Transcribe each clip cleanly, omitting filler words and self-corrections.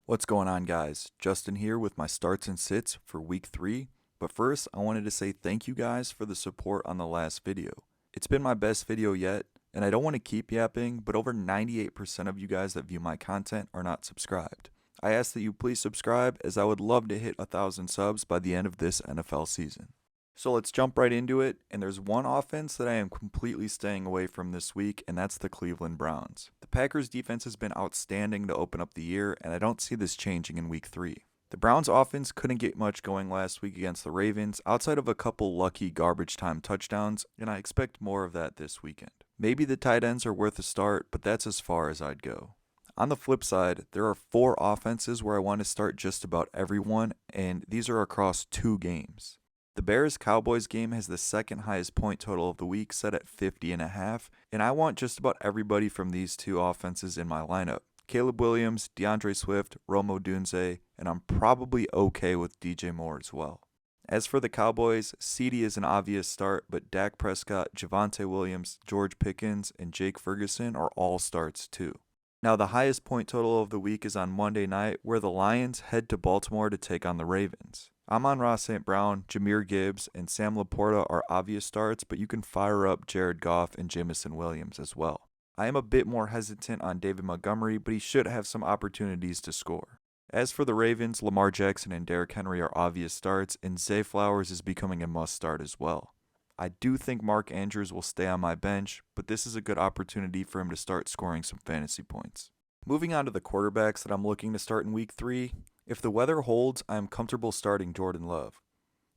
What's going on, guys? Justin here with my starts and sits for week 3. But first, I wanted to say thank you guys for the support on the last video. It's been my best video yet, and I don't want to keep yapping, but over 98% of you guys that view my content are not subscribed. I ask that you please subscribe, as I would love to hit 1,000 subs by the end of this NFL season. So let's jump right into it, and there's one offense that I am completely staying away from this week, and that's the Cleveland Browns. The Packers' defense has been outstanding to open up the year, and I don't see this changing in week 3. The Browns' offense couldn't get much going last week against the Ravens, outside of a couple lucky garbage time touchdowns, and I expect more of that this weekend. Maybe the tight ends are worth a start, but that's as far as I'd go. On the flip side, there are 4 offenses where I want to start just about everyone, and these are across 2 games. The Bears-Cowboys game has the second highest point total of the week, set at 50.5, and I want just about everybody from these 2 offenses in my lineup. Caleb Williams, DeAndre Swift, Rome Odunze, and I'm probably okay with DJ Moore as well. As for the Cowboys, CeeDee is an obvious start, but Dak Prescott, Javonte Williams, George Pickens, and Jake Ferguson are all starts too. Now, the highest point total of the week is on Monday night, where the Lions head to Baltimore to take on the Ravens. Amon-Ra St. Brown, Jahmyr Gibbs, and Sam Laporta are obvious starts, but you can fire up Jared Goff and Jamison Williams as well. I am a bit more hesitant on David Montgomery, but he should have some opportunities to score. As for the Ravens, Lamar Jackson and Derrick Henry are obvious starts, and Zay Flowers is becoming a must-start as well. I do think Mark Andrews will stay on my bench, but this is a good opportunity for him to start scoring some fantasy points. Moving on to the quarterbacks that I'm looking to start in week 3, if the weather holds, I am comfortable starting Jordan Love.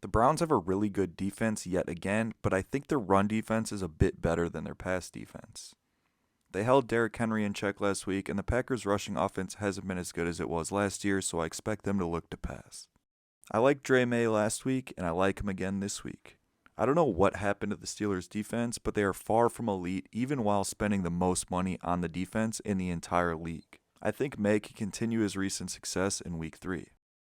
The Browns have a really good defense yet again, but I think their run defense is a bit better than their pass defense. They held Derrick Henry in check last week, and the Packers' rushing offense hasn't been as good as it was last year, so I expect them to look to pass. I liked Dre May last week, and I like him again this week. I don't know what happened to the Steelers' defense, but they are far from elite even while spending the most money on the defense in the entire league. I think May can continue his recent success in week 3.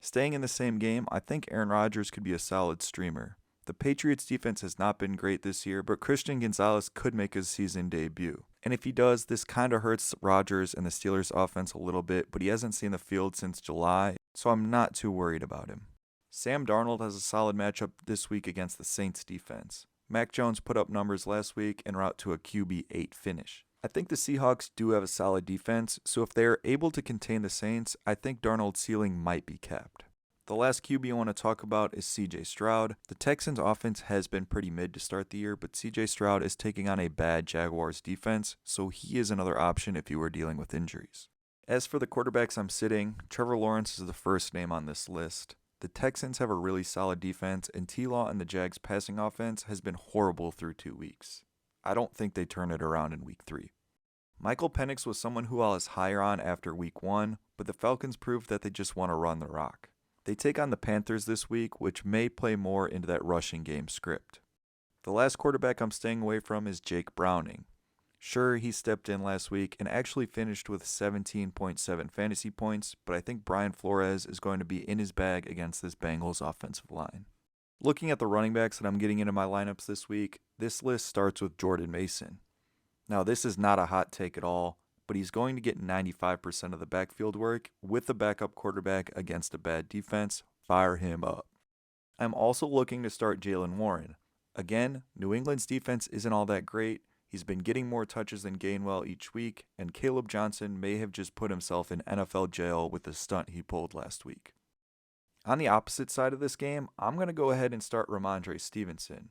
Staying in the same game, I think Aaron Rodgers could be a solid streamer. The Patriots' defense has not been great this year, but Christian Gonzalez could make his season debut. And if he does, this kind of hurts Rodgers and the Steelers' offense a little bit, but he hasn't seen the field since July, so I'm not too worried about him. Sam Darnold has a solid matchup this week against the Saints' defense. Mac Jones put up numbers last week en route to a QB8 finish. I think the Seahawks do have a solid defense, so if they are able to contain the Saints, I think Darnold's ceiling might be capped. The last QB I want to talk about is CJ Stroud. The Texans' offense has been pretty mid to start the year, but CJ Stroud is taking on a bad Jaguars defense, so he is another option if you are dealing with injuries. As for the quarterbacks I'm sitting, Trevor Lawrence is the first name on this list. The Texans have a really solid defense, and T-Law and the Jags' passing offense has been horrible through 2 weeks. I don't think they turn it around in week 3. Michael Penix was someone who I was higher on after week 1, but the Falcons proved that they just want to run the rock. They take on the Panthers this week, which may play more into that rushing game script. The last quarterback I'm staying away from is Jake Browning. Sure, he stepped in last week and actually finished with 17.7 fantasy points, but I think Brian Flores is going to be in his bag against this Bengals offensive line. Looking at the running backs that I'm getting into my lineups this week, this list starts with Jordan Mason. Now, this is not a hot take at all, but he's going to get 95% of the backfield work with the backup quarterback against a bad defense. Fire him up. I'm also looking to start Jaylen Warren. Again, New England's defense isn't all that great. He's been getting more touches than Gainwell each week, and Caleb Johnson may have just put himself in NFL jail with the stunt he pulled last week. On the opposite side of this game, I'm going to go ahead and start Ramondre Stevenson.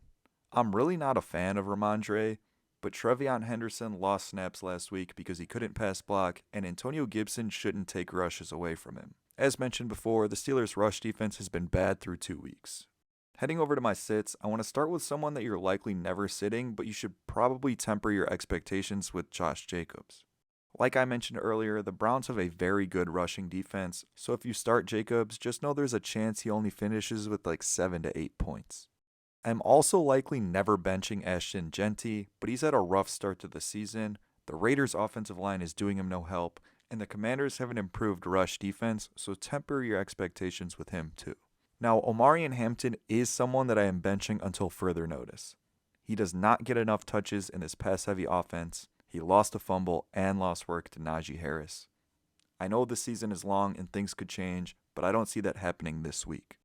I'm really not a fan of Ramondre, but Trevion Henderson lost snaps last week because he couldn't pass block, and Antonio Gibson shouldn't take rushes away from him. As mentioned before, the Steelers' rush defense has been bad through 2 weeks. Heading over to my sits, I want to start with someone that you're likely never sitting, but you should probably temper your expectations with Josh Jacobs. Like I mentioned earlier, the Browns have a very good rushing defense, so if you start Jacobs, just know there's a chance he only finishes with like 7 to 8 points. I'm also likely never benching Ashton Genty, but he's had a rough start to the season. The Raiders' offensive line is doing him no help, and the Commanders have an improved rush defense, so temper your expectations with him too. Now, Omarion Hampton is someone that I am benching until further notice. He does not get enough touches in this pass-heavy offense. He lost a fumble and lost work to Najee Harris. I know the season is long and things could change, but I don't see that happening this week.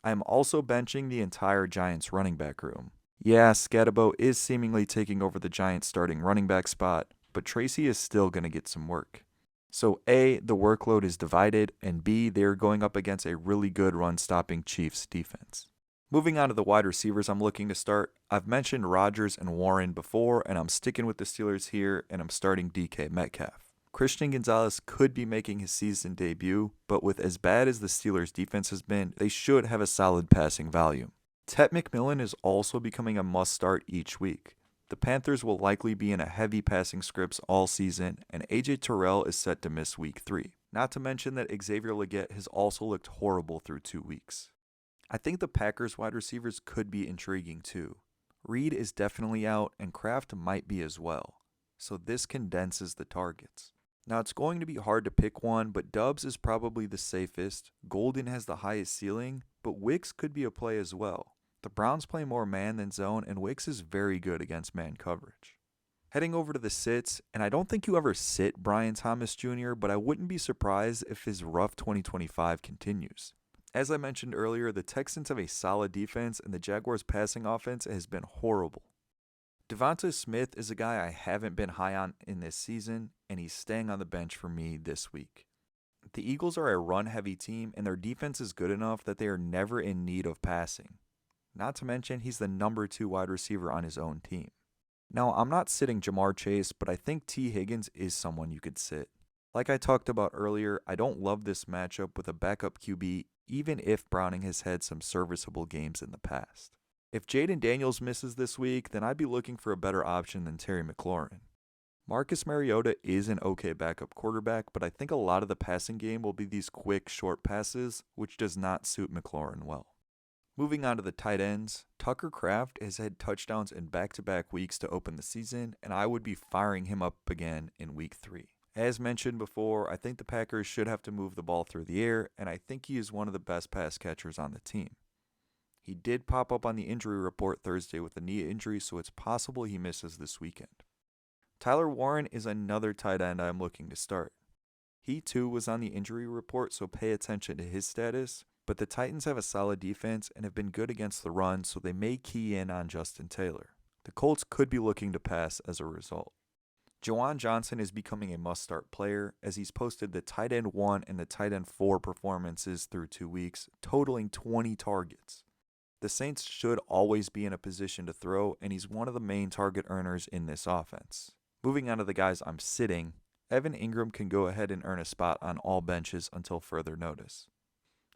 I am also benching the entire Giants running back room. Yeah, Scatabo is seemingly taking over the Giants starting running back spot, but Tracy is still going to get some work. So A, the workload is divided, and B, they're going up against a really good run-stopping Chiefs defense. Moving on to the wide receivers I'm looking to start, I've mentioned Rodgers and Warren before, and I'm sticking with the Steelers here, and I'm starting DK Metcalf. Christian Gonzalez could be making his season debut, but with as bad as the Steelers' defense has been, they should have a solid passing volume. Ted McMillan is also becoming a must-start each week. The Panthers will likely be in a heavy passing scripts all season, and AJ Terrell is set to miss week 3. Not to mention that Xavier Legette has also looked horrible through 2 weeks. I think the Packers wide receivers could be intriguing too. Reed is definitely out, and Kraft might be as well, so this condenses the targets. Now it's going to be hard to pick one, but Dubs is probably the safest, Golden has the highest ceiling, but Wicks could be a play as well. The Browns play more man than zone, and Wicks is very good against man coverage. Heading over to the sits, and I don't think you ever sit Brian Thomas Jr., but I wouldn't be surprised if his rough 2025 continues. As I mentioned earlier, the Texans have a solid defense, and the Jaguars' passing offense has been horrible. Devonta Smith is a guy I haven't been high on in this season, and he's staying on the bench for me this week. The Eagles are a run-heavy team, and their defense is good enough that they are never in need of passing. Not to mention, he's the number 2 wide receiver on his own team. Now, I'm not sitting Jamar Chase, but I think T. Higgins is someone you could sit. Like I talked about earlier, I don't love this matchup with a backup QB, even if Browning has had some serviceable games in the past. If Jaden Daniels misses this week, then I'd be looking for a better option than Terry McLaurin. Marcus Mariota is an okay backup quarterback, but I think a lot of the passing game will be these quick, short passes, which does not suit McLaurin well. Moving on to the tight ends, Tucker Kraft has had touchdowns in back-to-back weeks to open the season, and I would be firing him up again in week 3. As mentioned before, I think the Packers should have to move the ball through the air, and I think he is one of the best pass catchers on the team. He did pop up on the injury report Thursday with a knee injury, so it's possible he misses this weekend. Tyler Warren is another tight end I'm looking to start. He too was on the injury report, so pay attention to his status. But the Titans have a solid defense and have been good against the run, so they may key in on Justin Taylor. The Colts could be looking to pass as a result. Jawan Johnson is becoming a must-start player as he's posted the tight end 1 and the tight end 4 performances through 2 weeks, totaling 20 targets. The Saints should always be in a position to throw, and he's one of the main target earners in this offense. Moving on to the guys I'm sitting, Evan Ingram can go ahead and earn a spot on all benches until further notice.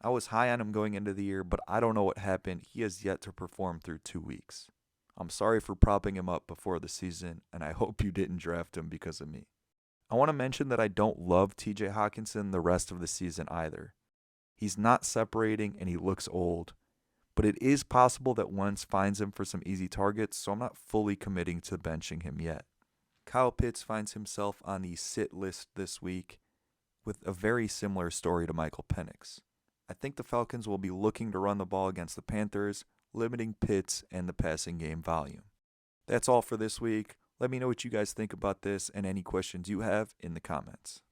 I was high on him going into the year, but I don't know what happened. He has yet to perform through 2 weeks. I'm sorry for propping him up before the season, and I hope you didn't draft him because of me. I want to mention that I don't love TJ Hawkinson the rest of the season either. He's not separating and he looks old, but it is possible that Wentz finds him for some easy targets, so I'm not fully committing to benching him yet. Kyle Pitts finds himself on the sit list this week with a very similar story to Michael Penix. I think the Falcons will be looking to run the ball against the Panthers, limiting Pitts and the passing game volume. That's all for this week. Let me know what you guys think about this and any questions you have in the comments.